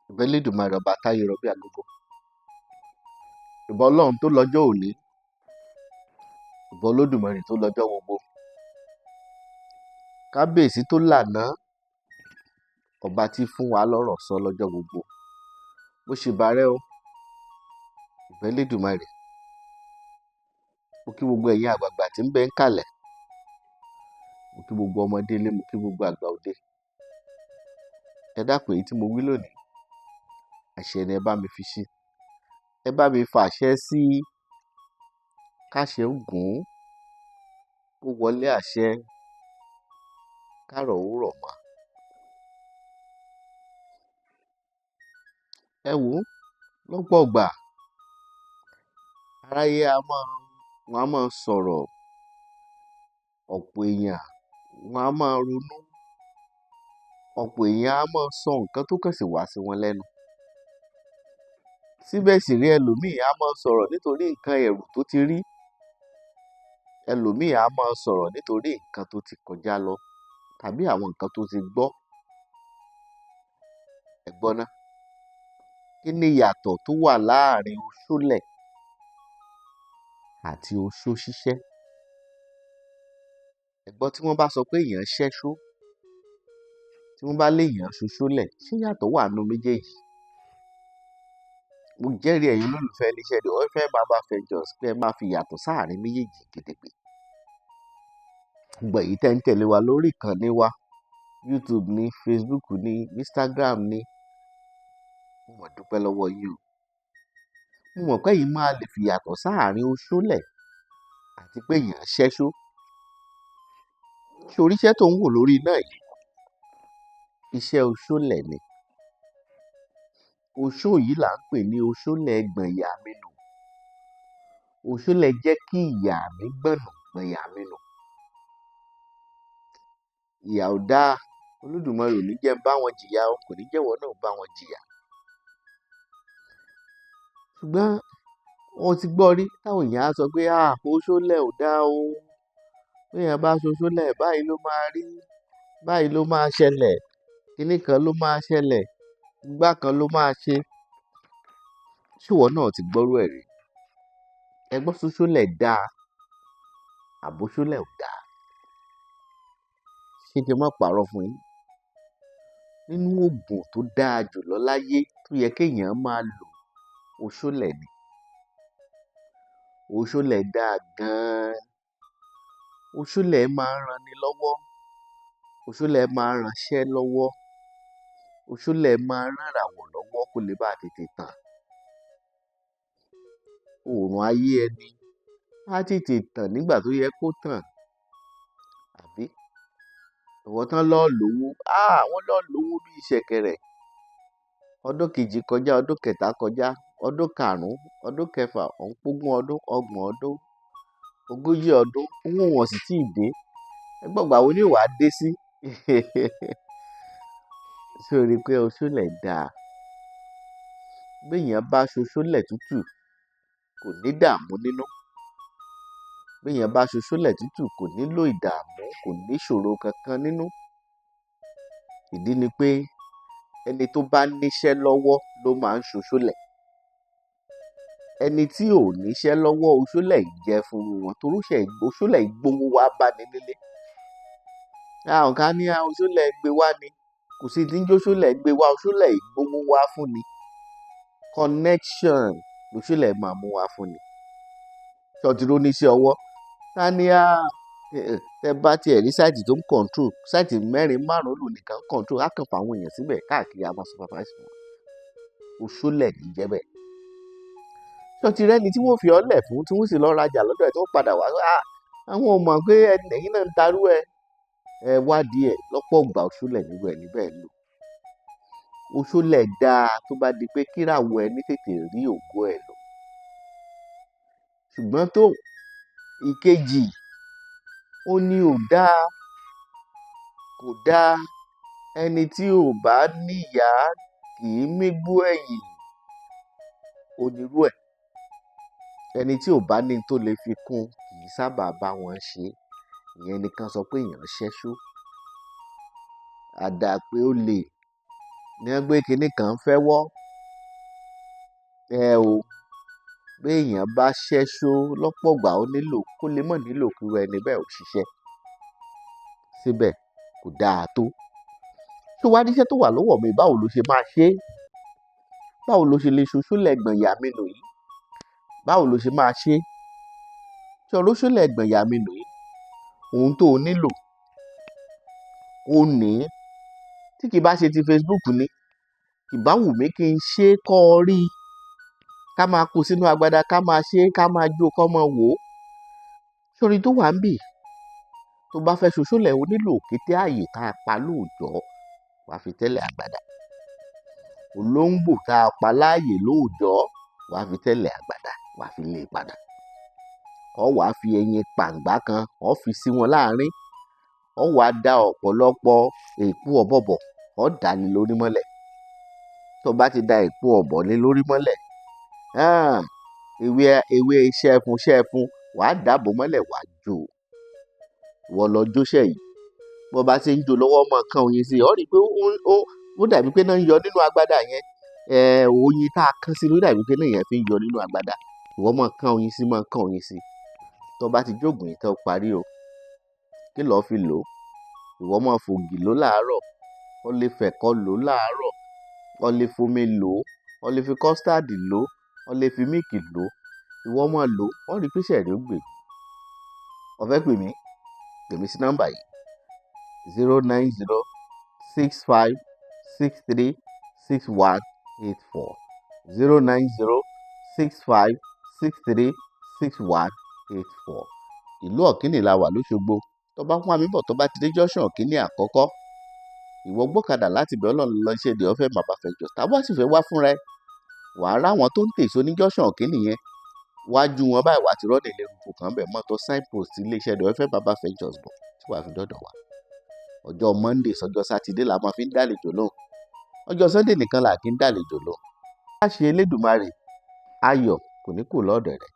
ìbà Elédùmarè ọba táyé rọ bí agogo, ìbà Ọlọ́run tó lọ́jọ́ òní, ìbà Olódùmarè tó lọ́jọ́ gbogbo, kábíyèsí tó lànà, ọba tí fún wa lọ́rọ̀ sọ lọ́jọ́ gbogbo. Mo ṣèbà rẹ o, ìbà Elédùmarè. Mo kí gbogbo ẹ̀yin àgbààgbà tí ń bẹ ń kalẹ̀, mo kí gbogbo ọmọdé ilé, mo kí gbogbo àgbà òde. Ẹ dákun, èyí tí mo wí lónìí, àṣẹ ni ẹ bá mi fi sí. Ẹ bá mi fa àṣẹ sí, káṣẹ ó gùn, kó wọlé àṣẹ, kárọ̀ ó rọ̀ mọ́. Ẹ wò ó, lọ́pọ̀ ìgbà aráyé wọn a máa sọ̀rọ̀, ọ̀pọ̀ èèyàn wọn a máa ronú, ọ̀pọ̀ èèyàn a máa sọ nǹkan tó kàn sí wá sí wọn lẹ́nu. Síbẹ̀ sì rí, ẹlòmíì a máa sọ̀rọ̀ nítorí nǹkan ẹ̀rù tó ti rí, ẹlòmíì a máa sọ̀rọ̀ nítorí nǹkan tó ti kọjá lọ tàbí àwọn nǹkan tó ti gbọ́. Ẹ gbọ́ ná, kí ni ìyàtọ̀ tó wà láàrin oṣólẹ̀ àti oṣó ṣíṣẹ́? Ẹ gbọ́, tí wọ́n bá sọ pé èèyàn ṣẹ́ṣó, tí wọ́n bá léèyàn ṣoṣólẹ̀, ṣé ìyàtọ̀ wà nínú méjèèjì? Mo jẹ́rìí ẹ̀yin olólùfẹ́ iléeṣẹ́ The OFM Herbal Ventures pé ẹ máa fi ìyàtọ̀ sáàrin méjèèjì gedegbe. Gbogbo èyí tẹ́ ń tẹ̀lé wa lórí ìkànnì wa, YouTube ní, Facebook ní, Instagram ní, mo mọ̀ dúpẹ́ lọ́wọ́ yín o. Mo mọ̀ pé ẹ̀yin máa lè fi ìyàtọ̀ sáàrin oṣólẹ̀ àti pé èèyàn ṣẹ́ṣó. Ṣé oríṣẹ́ tó ń wò lórí iná yìí, iṣẹ́ oṣólẹ̀ ni. Oṣó yìí là ń pè ní oṣólẹ̀ gbọ̀nyà-mi-nù. Oṣólẹ̀ jẹ́ kí ìyá mi gbọ̀nà gbọ̀nyà-mi-nù. Ìyà ò dáa, Olódùmarè ò ní jẹ́ ń bá wọn jìyà o, kò ní jẹ́wọ́ náà bá wọn jìyà. Ṣùgbọ́n wọ́n ti gbọ́ rí táwọn èèyàn á sọ pé oṣólẹ̀ ò dáa o, bí èèyàn bá ṣoṣólẹ̀ báyìí ló máa rí, báyìí ló máa ṣẹlẹ̀, kinní kan ló máa ṣẹlẹ̀, igbá kan ló máa ṣe. Ṣé ìwọ náà ti gbọ́rú ẹ̀ rí? Ẹ gbọ́, ṣoṣólẹ̀ dáa àbóṣólẹ̀ ò dáa? Ṣé kí n má parọ́ fún yín? Nínú oògùn tó dáa jùlọ láyé tó yẹ kéèyàn máa lò, oṣólẹ̀ ni. Oṣólẹ̀ dáa gan-an. Oṣólẹ̀ máa ń ranni lọ́wọ́, oṣólẹ̀ máa ń ranṣẹ́ lọ́wọ́, oṣólẹ̀ máa ń ràn ìràwọ̀ lọ́wọ́ kó lè bá tètè tàn. Oòrùn ayé ẹni á tètè tàn nígbà tó yẹ kó tàn, àbí? Ìwọ tán lọ́ọ́ lówó, wọ́n lọ́ọ́ lówó bí ìṣẹ̀kẹ̀rẹ̀. Ọdún kejì kọjá, ọdún kẹta kọjá, ọdún karùn-ún, ọdún kẹfà, ogún ọdún, ọgbọ̀n ọdún, ogójì ọdún, owó wọn sì tíì dé. Ẹ gbọ́, ìgbà wo ni ó wá dé sí? Ṣé o rí i pé oṣólẹ̀ dáa? Béèyàn bá ṣoṣólẹ̀ tútù, kò ní dààmú nínú. Béèyàn bá ṣoṣólẹ̀ tútù, kò nílò ìdààmú, kò ní ìṣòro kankan nínú. Ìdí ni pé ẹni tó bá níṣẹ́ lọ́wọ́ ló máa ń ṣoṣólẹ̀. Ẹni tí ò níṣẹ́ lọ́wọ́, oṣólẹ̀ ń jẹ́ fún wọn, torí oṣólẹ̀ gbówó wá bá ní nílé. Àwọn kan ní oṣólẹ̀ gbé wá ni, kò sí tí ń jóṣólẹ̀ gbé wá, oṣólẹ̀ gbówó wá fún ni. Connection lóṣólẹ̀ máa mú wá fún ni. Ṣọ́ọ̀tì ló níṣẹ́ ọwọ́. Ta ni tẹ bá tiẹ̀ rí sáìtì tó ń control, sáìtì 4, 5 lò nìkan control, á kàn fà àwọn èèyàn síbẹ̀ káàkiri, a máa supervise wọn. Oṣólẹ̀ ní jẹ́ bẹ́ẹ̀. Ṣọ́ọ̀tì rẹ́ni tí wọ́n fi ọ́lẹ̀ fún, tí wọ́n sì lọ rajà lọ́dọ̀ ẹ̀ tó padà wá, àwọn ò mọ̀ pé ẹ̀yin náà ń tarú ẹ. Ẹ wádìí ẹ̀, lọ́pọ̀ ìgbà oṣólẹ̀ nígbà ẹni bẹ́ẹ̀ lò. Oṣólẹ̀ dáa tó bá di pé kíràwọ̀ ẹni tètè rí ògo ẹ̀ lò. Ṣùgbọ́n tó ìkejì, ó ní ò dáa, kò dáa. Ẹni tí ò bá níyà kì í mígbó ẹ̀yìn, onírú ẹ̀. Ẹni tí ò bá ní tó lè fi kún kì í sábà bá wọn ṣe. Ìyẹn nìkan sọ pé èèyàn ṣẹ́ṣó. Àdàpé ó lè, ní wọ́n gbé kinní kan fẹ́ wọ́ o béèyàn bá ṣẹ́ṣó lọ́pọ̀ ìgbà ó nílò kó lè mọ̀ nílò kí irú ẹni bẹ́ẹ̀ ò ṣiṣẹ́ síbẹ̀ kò dáa tó. tó wá níṣẹ́ tó wà lọ́wọ́ mi báwo ló ṣe máa ṣe é? Báwo ló ṣe lè ṣoṣólẹ̀ gbọ̀nyà-mi-nù yìí? Báwo ló ṣe máa ṣe é? ṣé oṣólẹ̀ gbọ̀nyà-mi-nù yìí ohun tó o nílò ó ní tí kì bá ṣe ti Facebook ni kì bá wù mí kí n ṣe é kọ́ ọ rí ká máa kó sínú agbada ká máa ṣe é ká máa jó kọ́ mọ́ wò ó. sórí tó wà ń bì tó bá fẹ́ ṣoṣólẹ̀ o nílò òkété ààyè tá a pa lóòjọ́ wàá fi tẹ́lẹ̀ àgbàdà. Olóńgbò tá a pa láàyè lóòjọ́ wàá fi tẹ́lẹ̀ àgbàdà wàá fi lé e padà. Ọ wàá fi ẹyin pàǹgbá kan ọ fi sí wọn láàrin. Ọ wàá da ọ̀pọ̀lọpọ̀ èpo ọ̀bọ̀bọ̀ ọ dà ní lórí mọ́lẹ̀. Tó bá ti da èpo ọ̀bọ̀ ní lórí mọ́lẹ̀ ewé ṣẹ́fun wàá dàbò mọ́lẹ̀ wàá jó. Wọ́n lọ jóṣẹ́ yìí bó bá ti ń jó lọ́wọ́ mọ́ kan oyin sí i ọ rí i pé ó dàbí pé náà ń yọ nínú agbada yẹn. Oyin tá a kán sí ló dàbí pé náà yẹn fi ń yọ nínú agbada. Ìwọ mọ́ kan oyin sí mọ́ kan oyin sí. Tó bá ti jóògùn yìí tó parí o kí lọ́ọ́ fi lò ó? Ìwọ mọ́ fògì lò láàárọ̀ ọ lè fẹ̀kọ lò láàárọ̀ ọ lè fomi lò ó ọ lè fi kọ́stáàdì lò ó ọ lè fi míìkì lò ó. Ìwọ mọ́ lò ó ọ rí i pé ṣẹ̀rí ó gbè. Ó fẹ́ pè mí sí nọ́mbà yìí 09065636184 09065636184. Ìlú Ọ̀kíní la wà l'Óṣogbo. Tó bá wá mi bọ̀ tó bá ti dé junction Ọ̀kíní àkọ́kọ́ ìwọ gbọ́kadà láti bẹ̀ Ọlọ́run lọ ṣe the OFM Baba Fẹjọ. Tàbá sì fẹ́ wá fúnra ẹ wàá ráwọn tó ń tèso ní junction Ọ̀kíní yẹn wájú wọn báyìí wàá ti rọ́ọ̀nì ilé-epo kan bẹ̀ mọ́tò signpost iléeṣẹ́ the OFM Baba Fẹjọ bọ̀ tí wàá fi dọ́dọ̀ wá. Ọjọ́ Monday sọjọ́ Sátidé la máa fi ń dálejò lóhùn. Ọjọ́ Sunday nìkan là kí ń dálejò lóhùn. Bá ṣe Elédùmarè ayọ̀ kò ní kù lọ́dọ̀ rẹ̀.